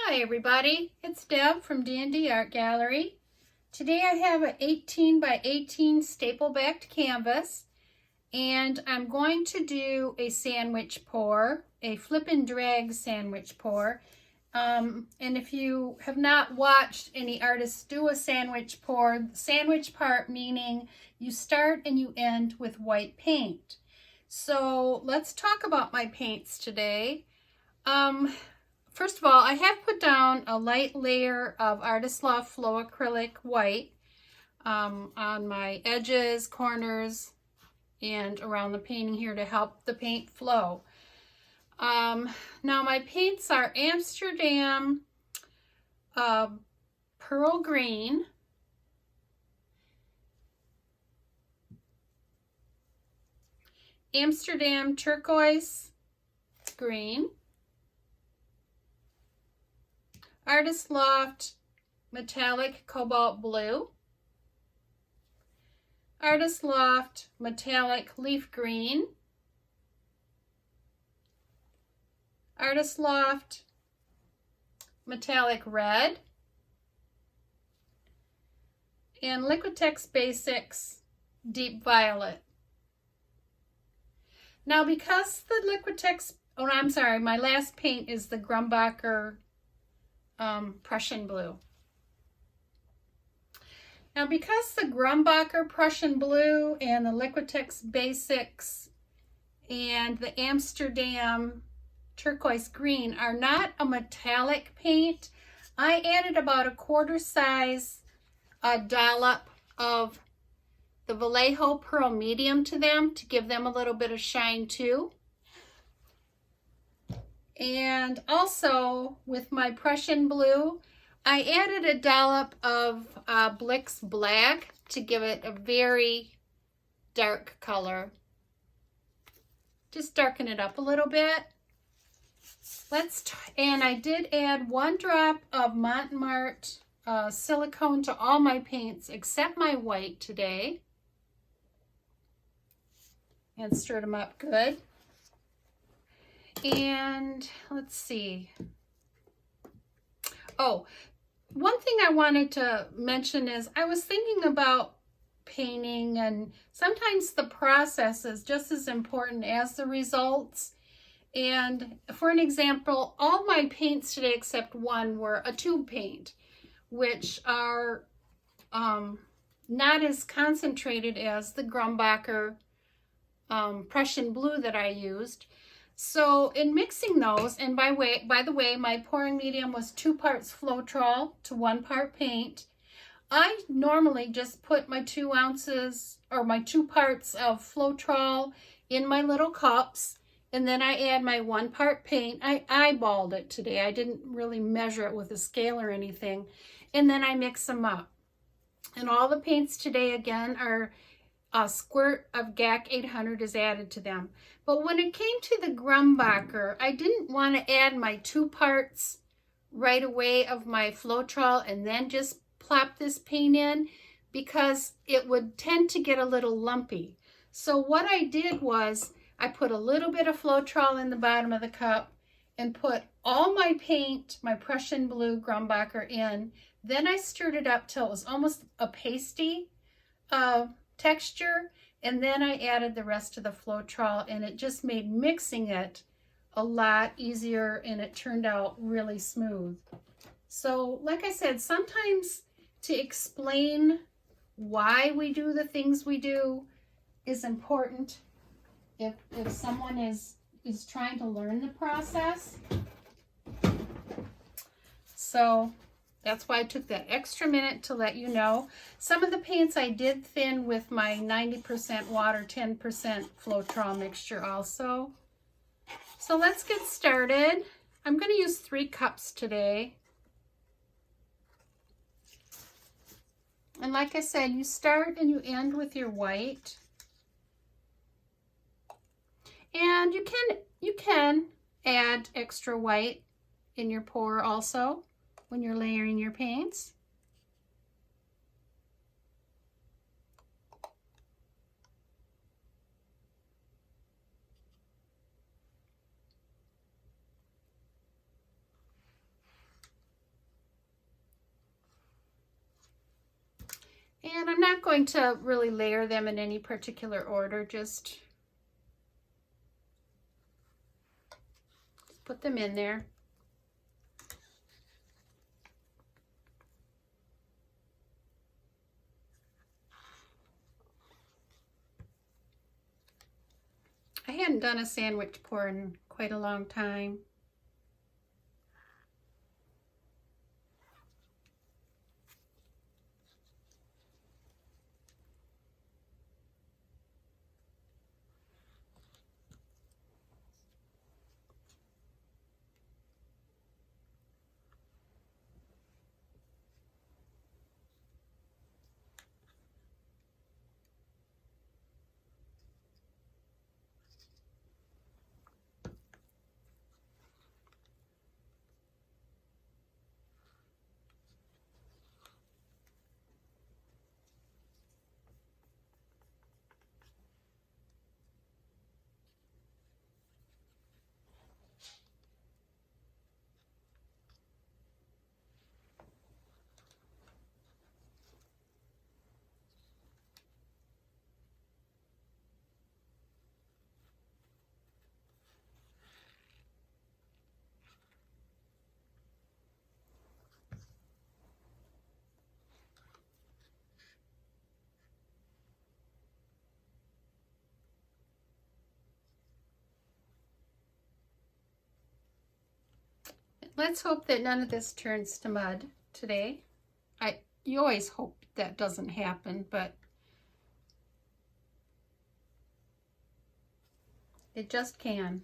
Hi everybody, it's Deb from D&D Art Gallery. Today I have an 18 by 18 staple backed canvas and I'm going to do a sandwich pour, a flip and drag sandwich pour. And if you have not watched any artists do a sandwich pour, sandwich part meaning you start and you end with white paint. So let's talk about my paints today. First of all, I have put down a light layer of Artist Loft Flow Acrylic White on my edges, corners, and around the painting here to help the paint flow. Now my paints are Amsterdam Pearl Green, Amsterdam Turquoise Green, Artist Loft Metallic Cobalt Blue, Artist Loft Metallic Leaf Green, Artist Loft Metallic Red, and Liquitex Basics Deep Violet. Now because the Liquitex, my last paint is the Grumbacher Prussian Blue. Now because the Grumbacher Prussian Blue and the Liquitex Basics and the Amsterdam Turquoise Green are not a metallic paint, I added about a quarter size dollop of the Vallejo Pearl Medium to them to give them a little bit of shine too. And also with my Prussian Blue, I added a dollop of Blick's Black to give it a very dark color. Just darken it up a little bit. And I did add 1 drop of Mont Marte Silicone to all my paints except my white today. And stirred them up good. And let's see. Oh, one thing I wanted to mention is I was thinking about painting, and sometimes the process is just as important as the results. And for an example, all my paints today except one were a tube paint, which are not as concentrated as the Grumbacher Prussian Blue that I used. So in mixing those, and by the way, my pouring medium was 2 parts Floetrol to 1 part paint. I normally just put my 2 ounces or my 2 parts of Floetrol in my little cups, and then I add my 1 part paint. I eyeballed it today. I didn't really measure it with a scale or anything. And then I mix them up. And all the paints today again are a squirt of GAC 800 is added to them. But when it came to the Grumbacher, I didn't want to add my 2 parts right away of my Floetrol and then just plop this paint in, because it would tend to get a little lumpy. So what I did was I put a little bit of Floetrol in the bottom of the cup and put all my paint, my Prussian Blue Grumbacher in. Then I stirred it up till it was almost a pasty texture, and then I added the rest of the Floetrol, and it just made mixing it a lot easier, and it turned out really smooth. So like I said, sometimes to explain why we do the things we do is important if someone is trying to learn the process. So that's why I took that extra minute to let you know. Some of the paints I did thin with my 90% water, 10% Floetrol mixture also. So let's get started. I'm going to use 3 cups today. And like I said, you start and you end with your white. And you can add extra white in your pour also when you're layering your paints. And I'm not going to really layer them in any particular order, just put them in there. I hadn't done a sandwich pour in quite a long time. Let's hope that none of this turns to mud today. You always hope that doesn't happen, but it just can.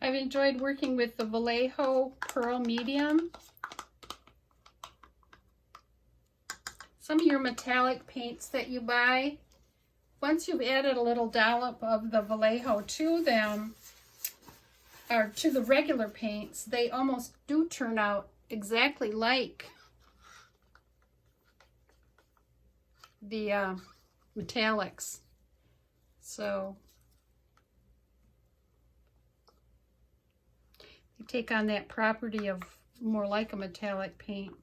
I've enjoyed working with the Vallejo Pearl Medium. Some of your metallic paints that you buy, once you've added a little dollop of the Vallejo to them, or to the regular paints, they almost do turn out exactly like the metallics. So you take on that property of more like a metallic paint.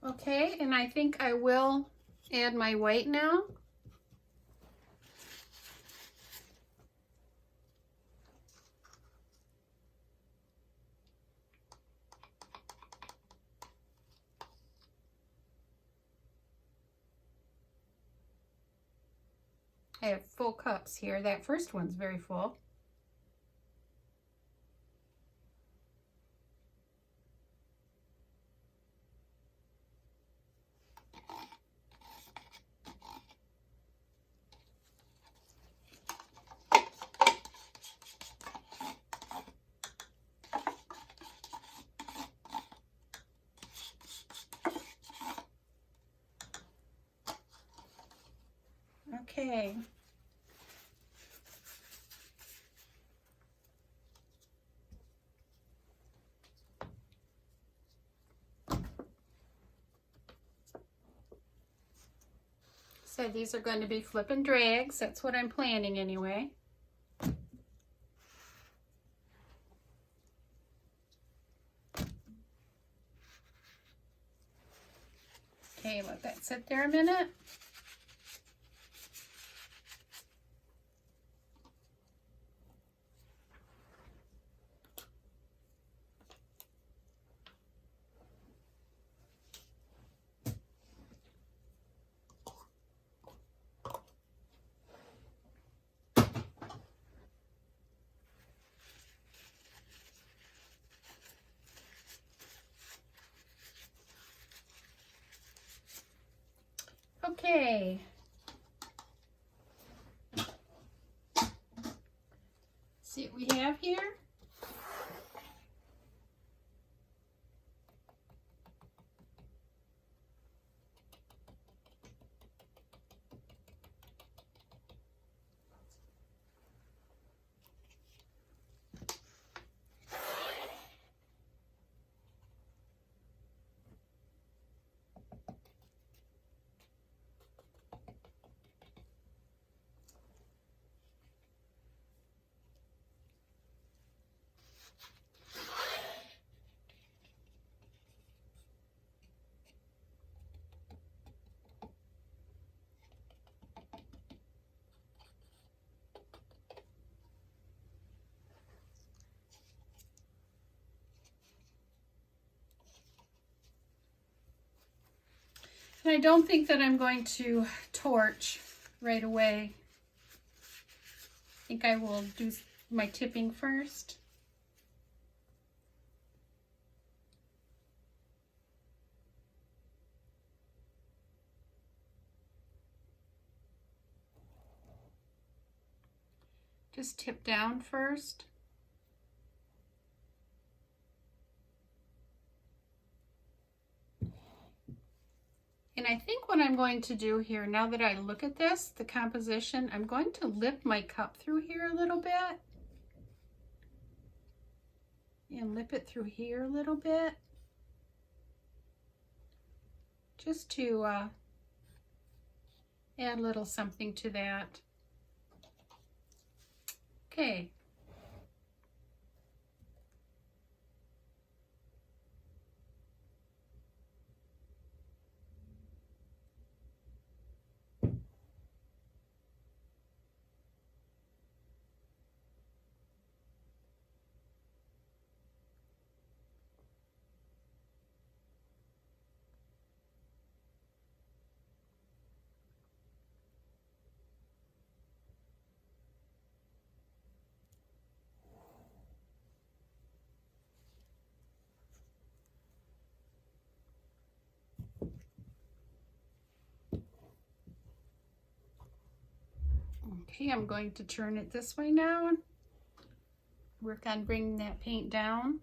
Okay, and I think I will add my white now. I have full cups here. That first one's very full. Okay. So these are going to be flip and drags. That's what I'm planning anyway. Okay, let that sit there a minute. Okay. See what we have here? And I don't think that I'm going to torch right away. I think I will do my tipping first. Just tip down first. And I think what I'm going to do here, now that I look at this, the composition, I'm going to lift my cup through here a little bit. And lip it through here a little bit. Just to add a little something to that. Okay. Okay, I'm going to turn it this way now. Work on bringing that paint down.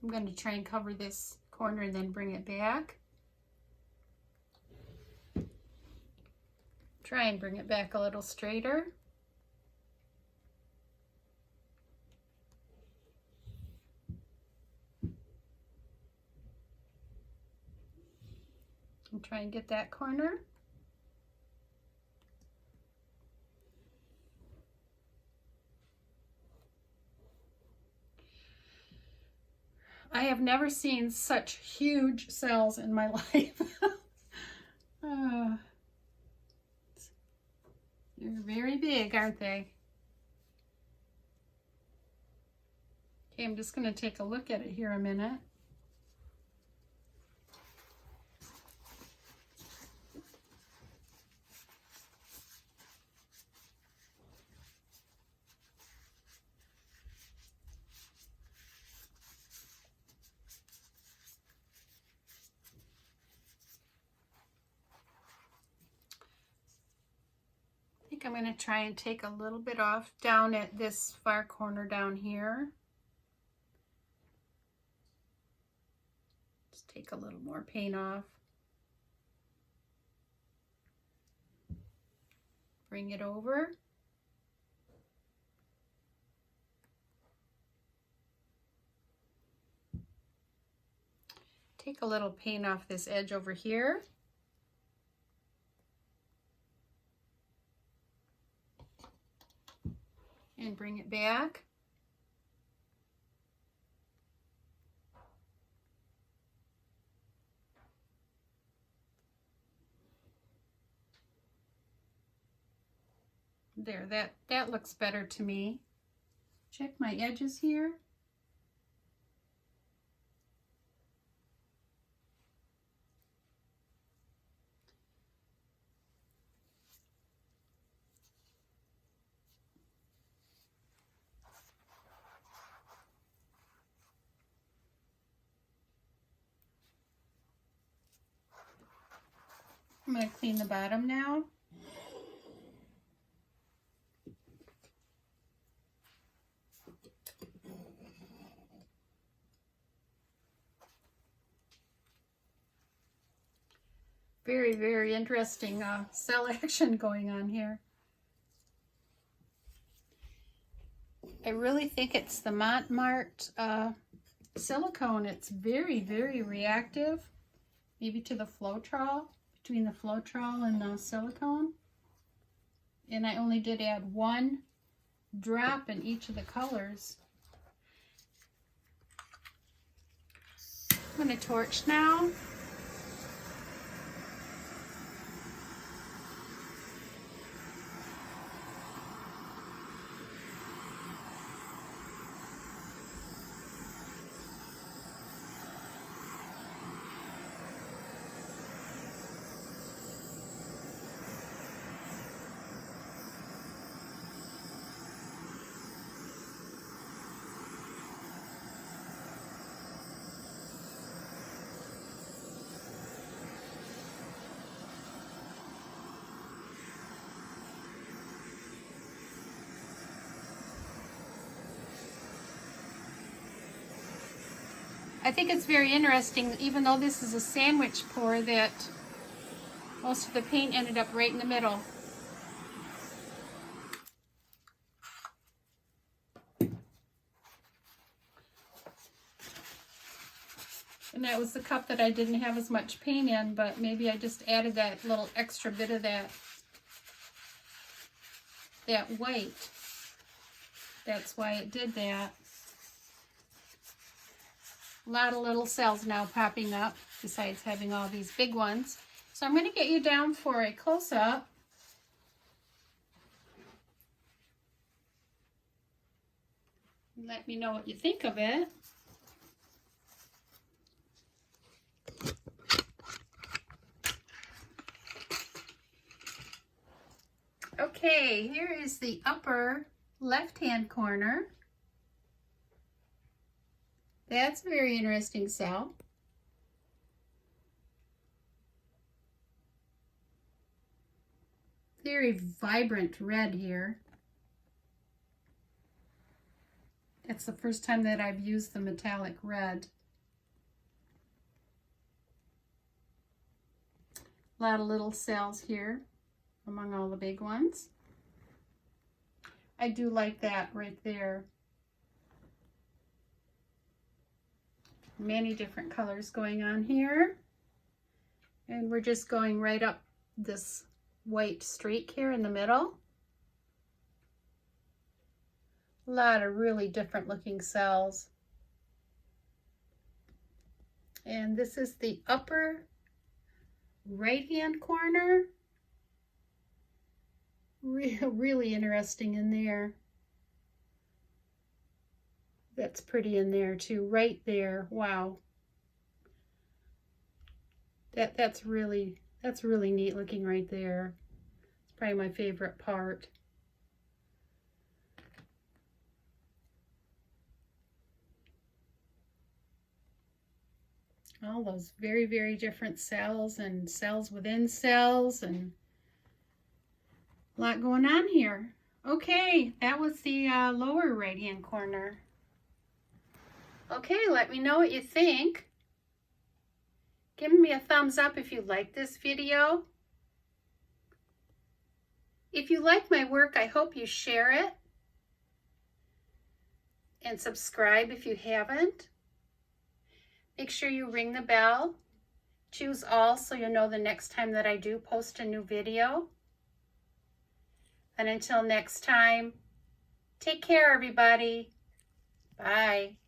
I'm going to try and cover this corner and then bring it back. Try and bring it back a little straighter. And try and get that corner. I have never seen such huge cells in my life. They're very big, aren't they? Okay, I'm just going to take a look at it here a minute. I'm going to try and take a little bit off down at this far corner down here. Just take a little more paint off. Bring it over. Take a little paint off this edge over here. And bring it back. There, that looks better to me. Check my edges here. I'm going to clean the bottom now. Very, very interesting cell action going on here. I really think it's the Mont Marte Silicone. It's very, very reactive, maybe to the Floetrol, between the Floetrol and the silicone. And I only did add 1 drop in each of the colors. I'm going to torch now. I think it's very interesting, even though this is a sandwich pour, that most of the paint ended up right in the middle. And that was the cup that I didn't have as much paint in, but maybe I just added that little extra bit of that white. That's why it did that. A lot of little cells now popping up, besides having all these big ones. So I'm going to get you down for a close-up. Let me know what you think of it. Okay, here is the upper left-hand corner. That's a very interesting cell. Very vibrant red here. That's the first time that I've used the metallic red. A lot of little cells here among all the big ones. I do like that right there. Many different colors going on here. And we're just going right up this white streak here in the middle. A lot of really different looking cells. And this is the upper right-hand corner. Really interesting in there. That's pretty in there too, right there. Wow. That's really neat looking right there. It's probably my favorite part. All those very, very different cells and cells within cells, and a lot going on here. Okay, that was the lower right hand corner. Okay, let me know what you think. Give me a thumbs up if you like this video. If you like my work, I hope you share it. And subscribe if you haven't. Make sure you ring the bell. Choose all so you'll know the next time that I do post a new video. And until next time, take care everybody. Bye.